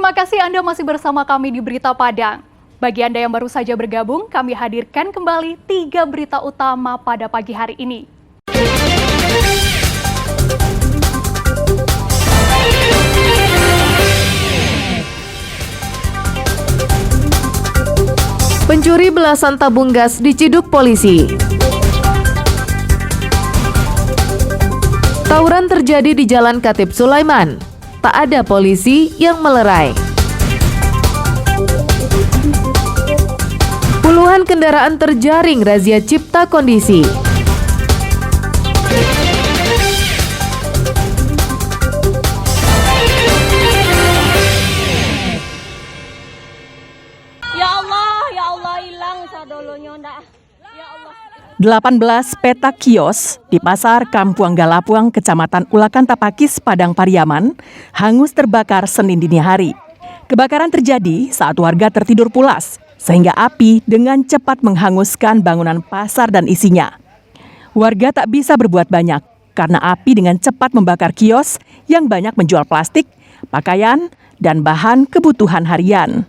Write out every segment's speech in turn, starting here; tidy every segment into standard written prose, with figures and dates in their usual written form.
Terima kasih Anda masih bersama kami di Berita Padang. Bagi Anda yang baru saja bergabung, kami hadirkan kembali 3 berita utama pada pagi hari ini. Pencuri belasan tabung gas diciduk polisi. Tawuran terjadi di Jalan Khatib Sulaiman. Tak ada polisi yang melerai. Puluhan kendaraan terjaring razia cipta kondisi. Ya Allah hilang sadolonya ndak. Ya Allah. 18 petak kios di Pasar Kampuang Galapuang, Kecamatan Ulakan Tapakis, Padang Pariaman, hangus terbakar Senin dini hari. Kebakaran terjadi saat warga tertidur pulas, sehingga api dengan cepat menghanguskan bangunan pasar dan isinya. Warga tak bisa berbuat banyak, karena api dengan cepat membakar kios yang banyak menjual plastik, pakaian, dan bahan kebutuhan harian.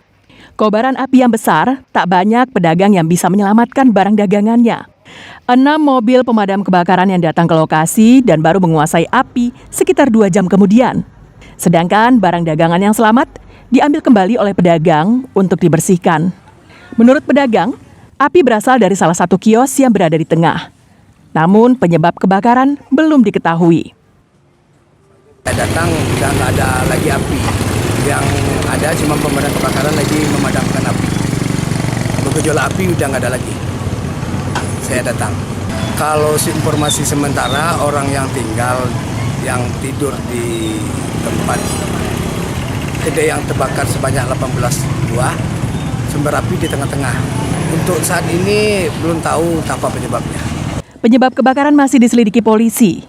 Kobaran api yang besar, tak banyak pedagang yang bisa menyelamatkan barang dagangannya. 6 mobil pemadam kebakaran yang datang ke lokasi dan baru menguasai api sekitar 2 jam kemudian. Sedangkan barang dagangan yang selamat diambil kembali oleh pedagang untuk dibersihkan. Menurut pedagang, api berasal dari salah satu kios yang berada di tengah. Namun penyebab kebakaran belum diketahui. Datang udah nggak ada lagi api. Yang ada cuma pemadam kebakaran lagi memadamkan api. Gejolak api udah nggak ada lagi. Saya datang. Kalau informasi sementara orang yang tinggal, yang tidur di tempat kedai yang terbakar sebanyak 18 buah, sumber api di tengah-tengah. Untuk saat ini belum tahu apa penyebabnya. Penyebab kebakaran masih diselidiki polisi.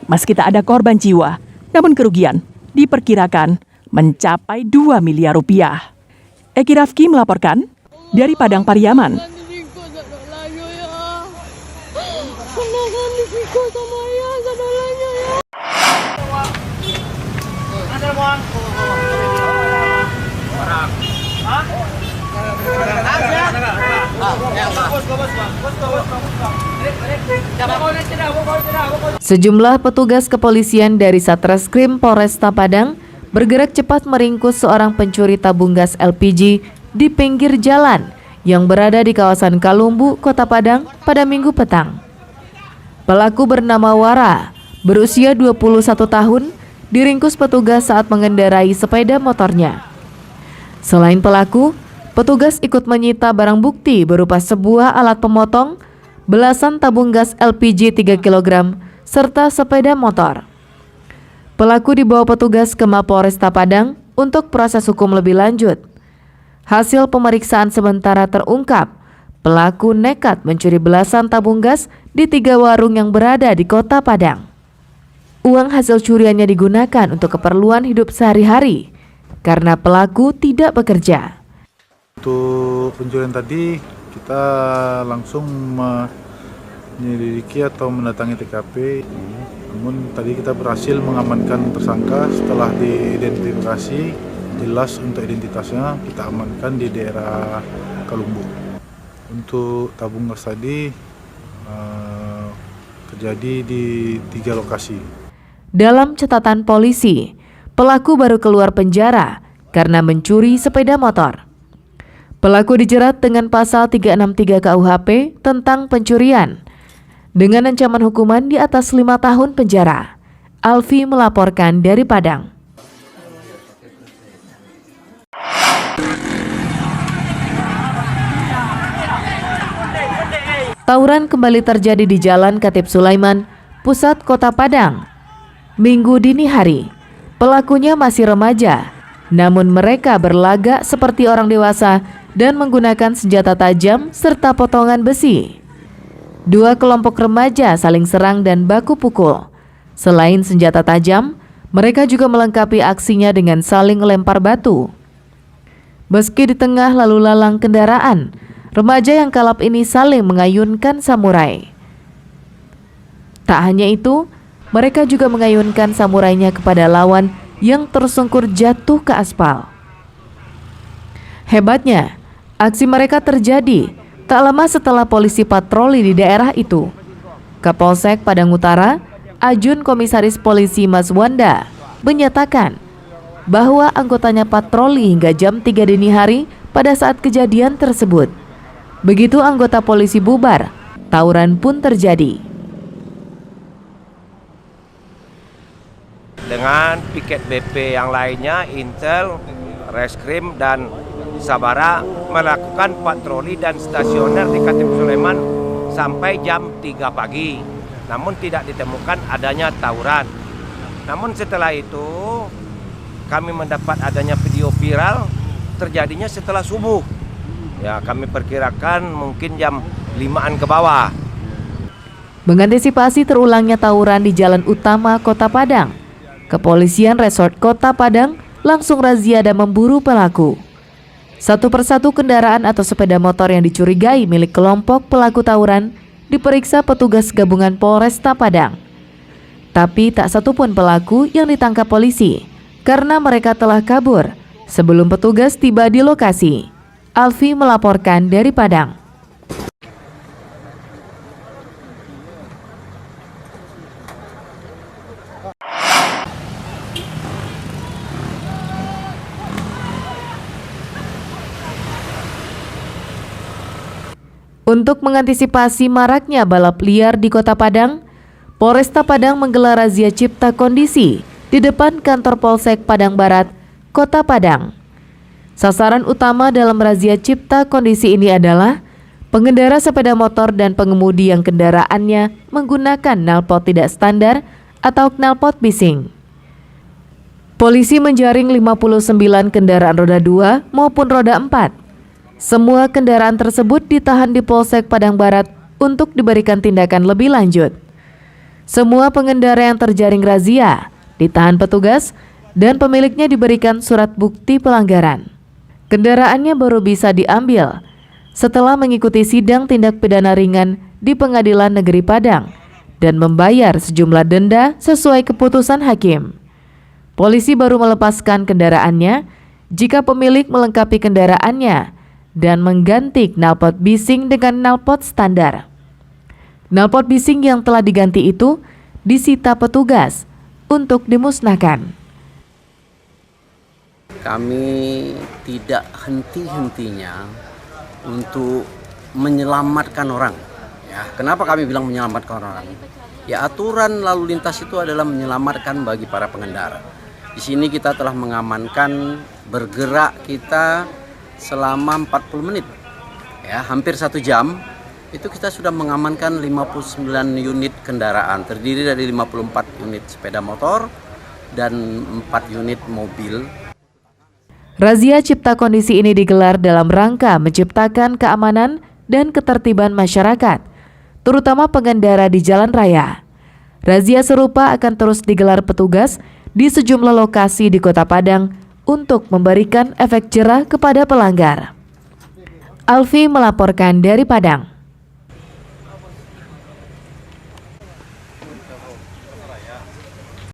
Meski tak ada korban jiwa, namun kerugian diperkirakan mencapai 2 miliar rupiah. Eki Rafki melaporkan dari Padang Pariaman. Sejumlah petugas kepolisian dari Satreskrim Polresta Padang bergerak cepat meringkus seorang pencuri tabung gas LPG di pinggir jalan yang berada di kawasan Kalumbu, Kota Padang pada Minggu petang. Pelaku bernama Wara, berusia 21 tahun, diringkus petugas saat mengendarai sepeda motornya. Selain pelaku, petugas ikut menyita barang bukti berupa sebuah alat pemotong, belasan tabung gas LPG 3 kg, serta sepeda motor. Pelaku dibawa petugas ke Mapolresta Padang untuk proses hukum lebih lanjut. Hasil pemeriksaan sementara terungkap, pelaku nekat mencuri belasan tabung gas di 3 warung yang berada di Kota Padang. Uang hasil curiannya digunakan untuk keperluan hidup sehari-hari karena pelaku tidak bekerja. Untuk pencurian tadi kita langsung menyelidiki atau mendatangi TKP. Namun tadi kita berhasil mengamankan tersangka setelah diidentifikasi jelas untuk identitasnya, kita amankan di daerah Kalumbu. Untuk tabung gas tadi terjadi di 3 lokasi. Dalam catatan polisi, pelaku baru keluar penjara karena mencuri sepeda motor. Pelaku dijerat dengan pasal 363 KUHP tentang pencurian dengan ancaman hukuman di atas 5 tahun penjara. Alfi melaporkan dari Padang. Tawuran kembali terjadi di Jalan Khatib Sulaiman, pusat Kota Padang. Minggu dini hari, pelakunya masih remaja, namun mereka berlagak seperti orang dewasa dan menggunakan senjata tajam serta potongan besi. 2 kelompok remaja saling serang dan baku pukul. Selain senjata tajam, mereka juga melengkapi aksinya dengan saling lempar batu. Meski di tengah lalu lalang kendaraan, remaja yang kalap ini saling mengayunkan samurai. Tak hanya itu, mereka juga mengayunkan samurainya kepada lawan yang tersungkur jatuh ke aspal. Hebatnya, aksi mereka terjadi tak lama setelah polisi patroli di daerah itu. Kapolsek Padang Utara, Ajun Komisaris Polisi Mas Wanda, menyatakan bahwa anggotanya patroli hingga jam 3 dini hari pada saat kejadian tersebut. Begitu anggota polisi bubar, tawuran pun terjadi. Dengan piket BP yang lainnya, Intel, Reskrim, dan Sabara melakukan patroli dan stasioner di Katib Sulaiman sampai jam 3 pagi. Namun tidak ditemukan adanya tawuran. Namun setelah itu kami mendapat adanya video viral terjadinya setelah subuh. Ya, kami perkirakan mungkin jam 5-an ke bawah. Mengantisipasi terulangnya tawuran di jalan utama Kota Padang, Kepolisian Resort Kota Padang langsung razia dan memburu pelaku. Satu persatu kendaraan atau sepeda motor yang dicurigai milik kelompok pelaku tawuran diperiksa petugas gabungan Polresta Padang. Tapi tak satupun pelaku yang ditangkap polisi karena mereka telah kabur sebelum petugas tiba di lokasi. Alfi melaporkan dari Padang. Untuk mengantisipasi maraknya balap liar di Kota Padang, Polresta Padang menggelar razia cipta kondisi di depan kantor Polsek Padang Barat, Kota Padang. Sasaran utama dalam razia cipta kondisi ini adalah pengendara sepeda motor dan pengemudi yang kendaraannya menggunakan knalpot tidak standar atau knalpot bising. Polisi menjaring 59 kendaraan roda 2 maupun roda 4. Semua kendaraan tersebut ditahan di Polsek Padang Barat untuk diberikan tindakan lebih lanjut. Semua pengendara yang terjaring razia ditahan petugas dan pemiliknya diberikan surat bukti pelanggaran. Kendaraannya baru bisa diambil setelah mengikuti sidang tindak pidana ringan di Pengadilan Negeri Padang dan membayar sejumlah denda sesuai keputusan hakim. Polisi baru melepaskan kendaraannya jika pemilik melengkapi kendaraannya dan mengganti knalpot bising dengan knalpot standar. Knalpot bising yang telah diganti itu disita petugas untuk dimusnahkan. Kami tidak henti-hentinya untuk menyelamatkan orang. Ya, kenapa kami bilang menyelamatkan orang? Ya, aturan lalu lintas itu adalah menyelamatkan bagi para pengendara. Di sini kita telah mengamankan bergerak kita selama 40 menit. Ya, hampir 1 jam. Itu kita sudah mengamankan 59 unit kendaraan, terdiri dari 54 unit sepeda motor dan 4 unit mobil. Razia cipta kondisi ini digelar dalam rangka menciptakan keamanan dan ketertiban masyarakat, terutama pengendara di jalan raya. Razia serupa akan terus digelar petugas di sejumlah lokasi di Kota Padang untuk memberikan efek jerah kepada pelanggar. Alfi melaporkan dari Padang.